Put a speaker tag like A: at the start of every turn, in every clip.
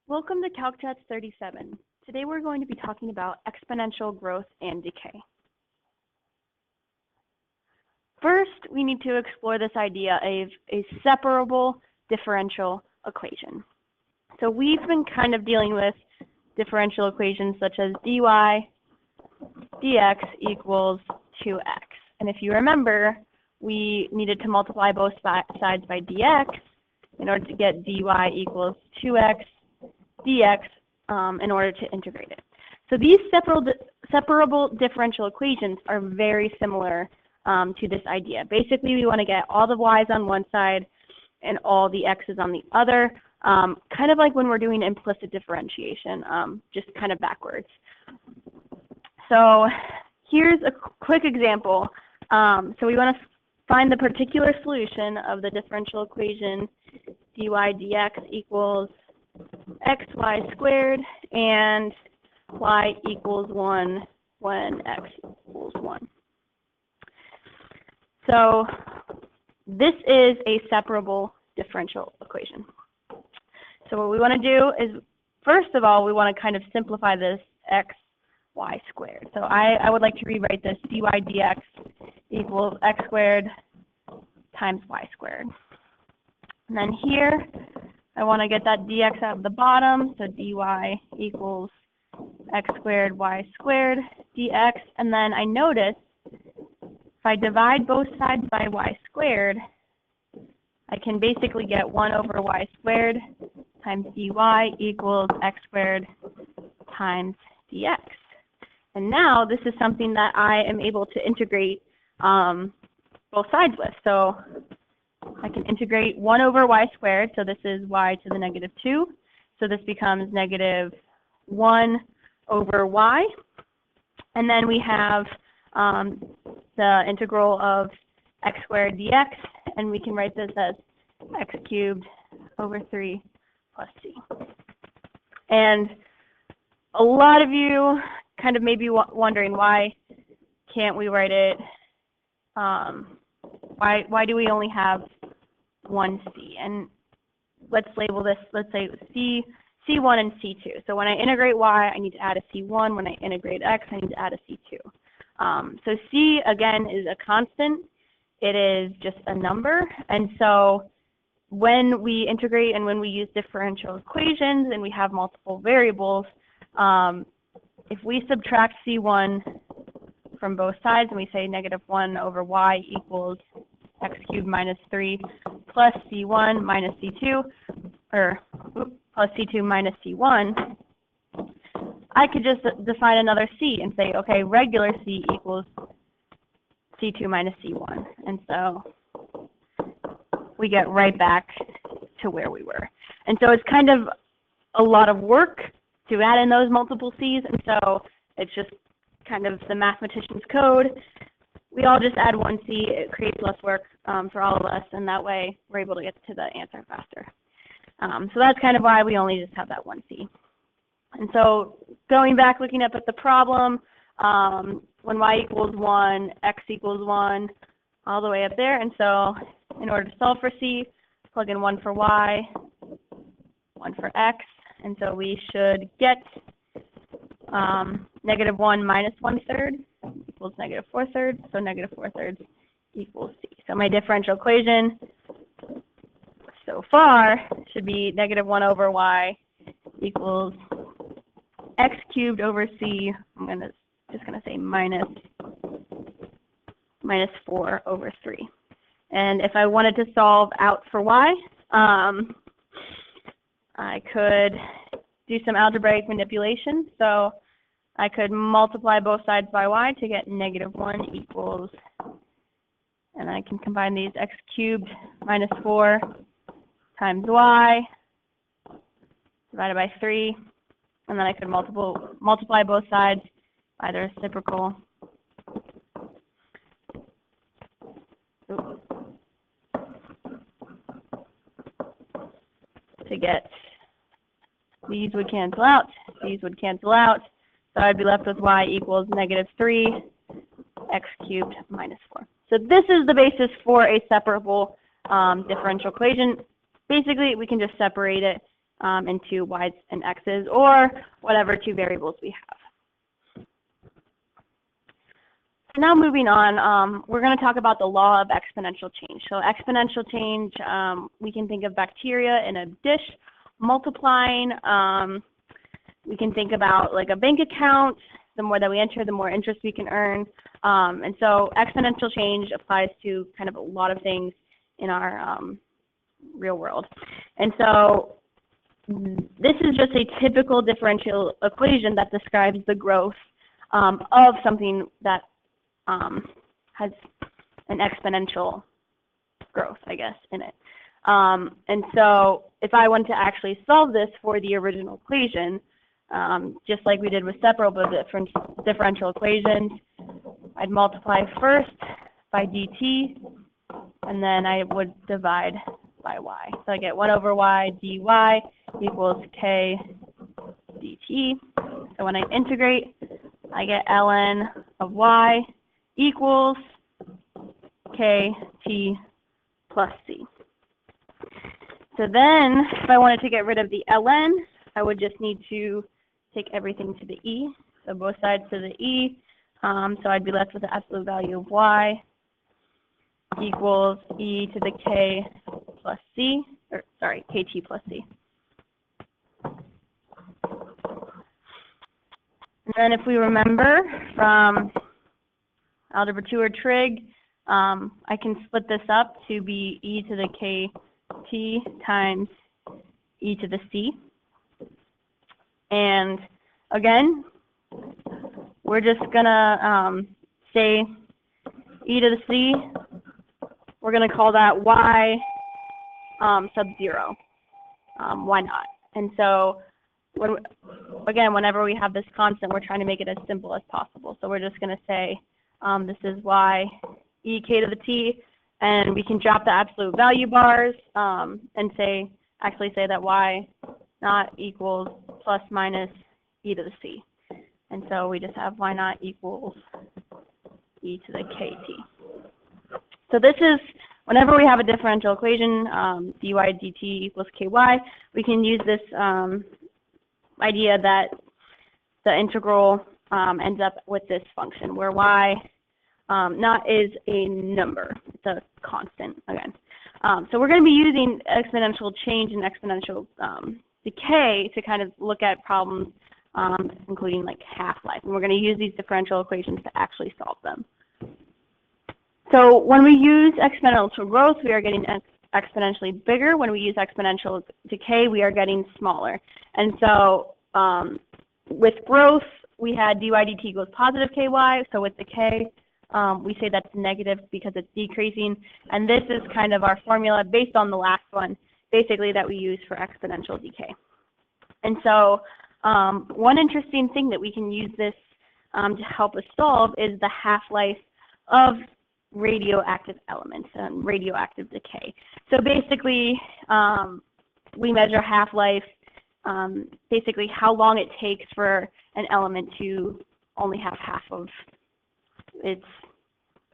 A: Welcome to Calc 37. Today we're going to be talking about exponential growth and decay. First, we need to explore this idea of a separable differential equation. So we've been kind of dealing with differential equations such as dy dx equals 2x. And if you remember, we needed to multiply both sides by dx in order to get dy equals 2x dx in order to integrate it. So these separable differential equations are very similar to this idea. Basically, we want to get all the y's on one side and all the x's on the other, kind of like when we're doing implicit differentiation, just kind of backwards. So here's a quick example. So we want to find the particular solution of the differential equation dy dx equals xy squared and y equals 1 when x equals 1. So this is a separable differential equation. So what we want to do is, first of all, we want to kind of simplify this x y squared. So I would like to rewrite this dy dx equals x squared times y squared. And then here, I want to get that dx out of the bottom, so dy equals x squared y squared dx. And then I notice if I divide both sides by y squared, I can basically get 1 over y squared times dy equals x squared times dx. And now this is something that I am able to integrate both sides with. So I can integrate 1 over y squared, so this is y to the negative 2. So this becomes negative 1 over y. And then we have the integral of x squared dx, and we can write this as x cubed over 3 plus c. And a lot of you kind of may be wondering, why can't we write it, why do we only have one c? And let's label this, let's say c1 and c2. So when I integrate y, I need to add a c1. When I integrate x, I need to add a c2. So c, again, is a constant. It is just a number. And so when we integrate and when we use differential equations and we have multiple variables, if we subtract c1 from both sides and we say negative 1 over y equals x cubed minus 3 plus c1 minus c2, or plus c2 minus c1, I could just define another c and say, okay, regular c equals c2 minus c1. And so we get right back to where we were. And so it's kind of a lot of work to add in those multiple c's, and so it's just kind of the mathematician's code. We all just add one c. It creates less work for all of us, and that way we're able to get to the answer faster. So that's kind of why we only just have that one c. And so going back, looking up at the problem, when y equals 1, x equals 1, all the way up there. And so in order to solve for c, plug in 1 for y, 1 for x. And so we should get negative 1 minus 1/3 equals negative 4/3. So negative 4/3 equals c. So my differential equation so far should be negative 1 over y equals x cubed over c. I'm just gonna say minus 4 over 3. And if I wanted to solve out for y, I could do some algebraic manipulation. So I could multiply both sides by y to get negative 1 equals, and I can combine these, x cubed minus 4 times y divided by 3. And then I could multiply both sides by the reciprocal. To get, these would cancel out, these would cancel out, so I'd be left with y equals negative 3 x cubed minus 4. So this is the basis for a separable differential equation. Basically, we can just separate it and two y's and x's, or whatever two variables we have. So now moving on, we're going to talk about the law of exponential change. So exponential change, we can think of bacteria in a dish multiplying. We can think about like a bank account. The more that we enter, the more interest we can earn. And so exponential change applies to kind of a lot of things in our real world. And so this is just a typical differential equation that describes the growth of something that has an exponential growth, I guess, in it. And so if I want to actually solve this for the original equation, just like we did with separable differential equations, I'd multiply first by dt, and then I would divide by y. So I get 1 over y dy equals k dt. So when I integrate, I get ln of y equals kt plus c. So then, if I wanted to get rid of the ln, I would just need to take everything to the e, so both sides to the e. So I'd be left with the absolute value of y equals e to the k plus c, or sorry, kt plus c. And then if we remember from algebra 2 or trig, I can split this up to be e to the kt times e to the c. And again, we're just gonna say e to the c. We're gonna call that y sub 0. Why not? And so, whenever we have this constant, we're trying to make it as simple as possible. So we're just gonna say this is y e k to the t, and we can drop the absolute value bars and actually say that y naught equals plus minus e to the c. And so we just have y naught equals e to the kt. So this is, whenever we have a differential equation, dy dt equals ky, we can use this idea that the integral ends up with this function where y naught is a number. It's a constant again. So we're going to be using exponential change and exponential decay to kind of look at problems, including like half-life. And we're going to use these differential equations to actually solve them. So when we use exponential growth, we are getting exponentially bigger. When we use exponential decay, we are getting smaller. And so with growth, we had dy dt equals positive ky. So with decay, we say that's negative because it's decreasing. And this is kind of our formula based on the last one, basically, that we use for exponential decay. And so one interesting thing that we can use this to help us solve is the half-life of radioactive elements and radioactive decay. So basically, we measure half-life, basically how long it takes for an element to only have half of its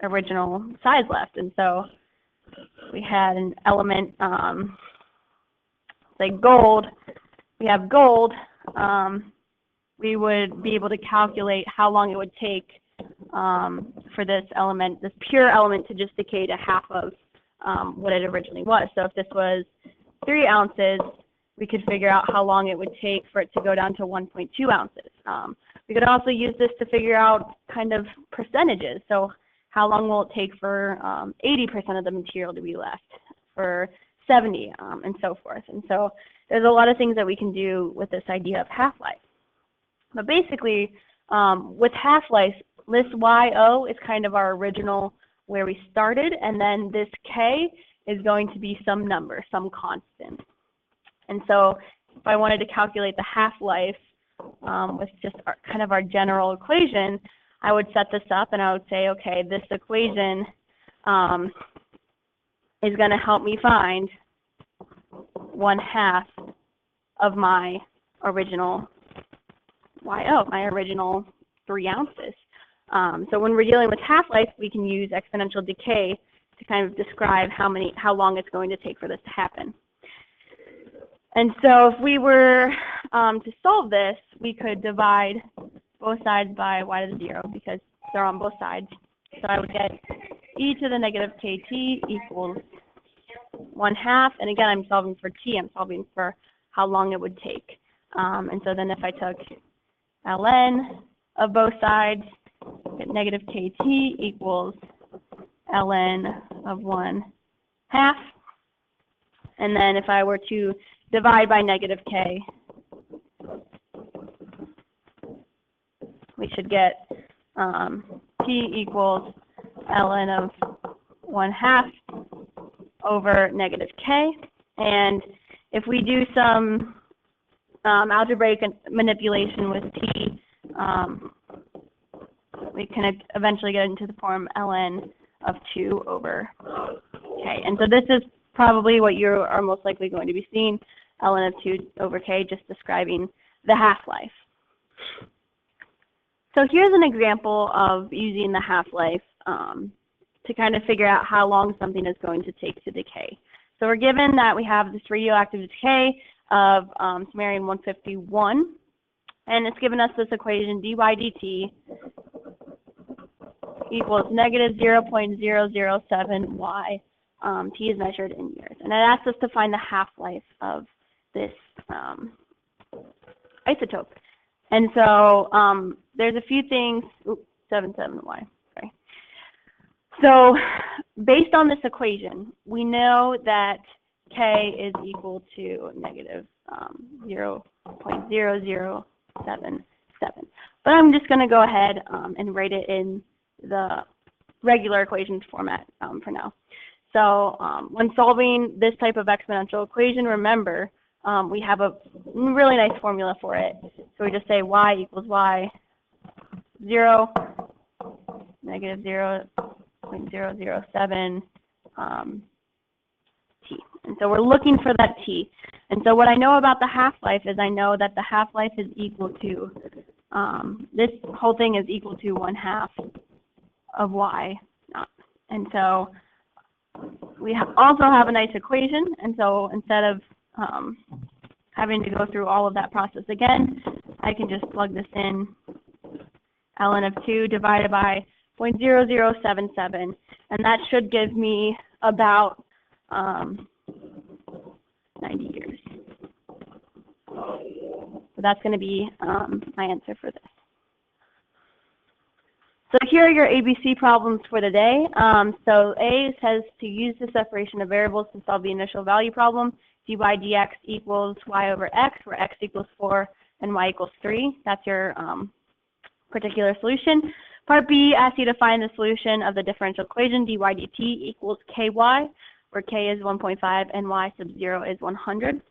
A: original size left. And so we had an element, like gold. We have gold. We would be able to calculate how long it would take for this element, this pure element, to just decay to half of what it originally was. So if this was 3 ounces, we could figure out how long it would take for it to go down to 1.2 ounces. We could also use this to figure out kind of percentages. So how long will it take for 80% of the material to be left, for 70, and so forth. And so there's a lot of things that we can do with this idea of half-life. But basically, with half-life, this YO is kind of our original where we started, and then this K is going to be some number, some constant. And so if I wanted to calculate the half-life with just kind of our general equation, I would set this up and I would say, okay, this equation is going to help me find 1/2 of my original YO, my original 3 ounces. So when we're dealing with half-life, we can use exponential decay to kind of describe how long it's going to take for this to happen. And so if we were to solve this, we could divide both sides by y to the 0 because they're on both sides. So I would get e to the negative kt equals 1/2. And again, I'm solving for t. I'm solving for how long it would take. And so then if I took ln of both sides, get negative kt equals ln of 1/2. And then if I were to divide by negative k, we should get t equals ln of 1/2 over negative k. And if we do some algebraic manipulation with t, we can eventually get into the form ln of 2 over k. And so this is probably what you are most likely going to be seeing, ln of 2 over k, just describing the half-life. So here's an example of using the half-life to kind of figure out how long something is going to take to decay. So we're given that we have this radioactive decay of samarium-151, and it's given us this equation dy dt equals negative 0.007 y. T is measured in years. And it asks us to find the half-life of this isotope. And so there's a few things, 77y, sorry. So based on this equation, we know that k is equal to negative 0.0077. But I'm just going to go ahead and write it in the regular equations format for now. So when solving this type of exponential equation, remember, we have a really nice formula for it. So we just say y equals y 0, negative 0.007 t. And so we're looking for that t. And so what I know about the half-life is I know that the half-life is equal to, this whole thing is equal to 1/2 of y naught. And so we also have a nice equation. And so instead of having to go through all of that process again, I can just plug this in, ln of 2 divided by 0.0077, and that should give me about 90 years. So that's going to be my answer for this. So here are your ABC problems for the day. So A says to use the separation of variables to solve the initial value problem. dy dx equals y over x, where x equals 4 and y equals 3. That's your particular solution. Part B asks you to find the solution of the differential equation dy dt equals ky, where k is 1.5 and y sub 0 is 100.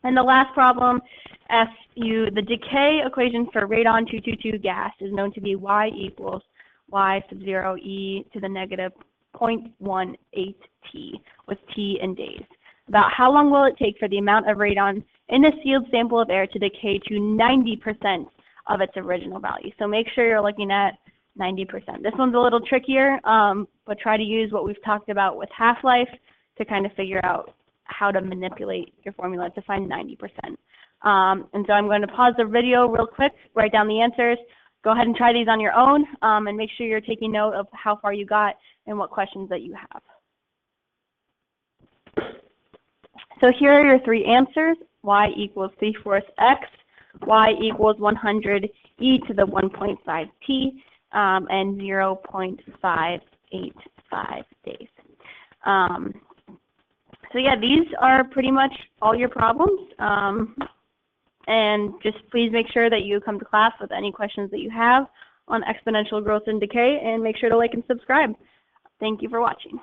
A: And the last problem asks you the decay equation for radon-222 gas is known to be y equals y sub 0 e to the negative 0.18 t, with t in days. About how long will it take for the amount of radon in a sealed sample of air to decay to 90% of its original value? So make sure you're looking at 90%. This one's a little trickier, but try to use what we've talked about with half-life to kind of figure out how to manipulate your formula to find 90%. And so I'm going to pause the video real quick, write down the answers, go ahead and try these on your own, and make sure you're taking note of how far you got and what questions that you have. So here are your three answers: y equals 3/4 x, y equals 100 e to the 1.5 t, and 0.585 days. So yeah, these are pretty much all your problems. And just please make sure that you come to class with any questions that you have on exponential growth and decay, and make sure to like and subscribe. Thank you for watching.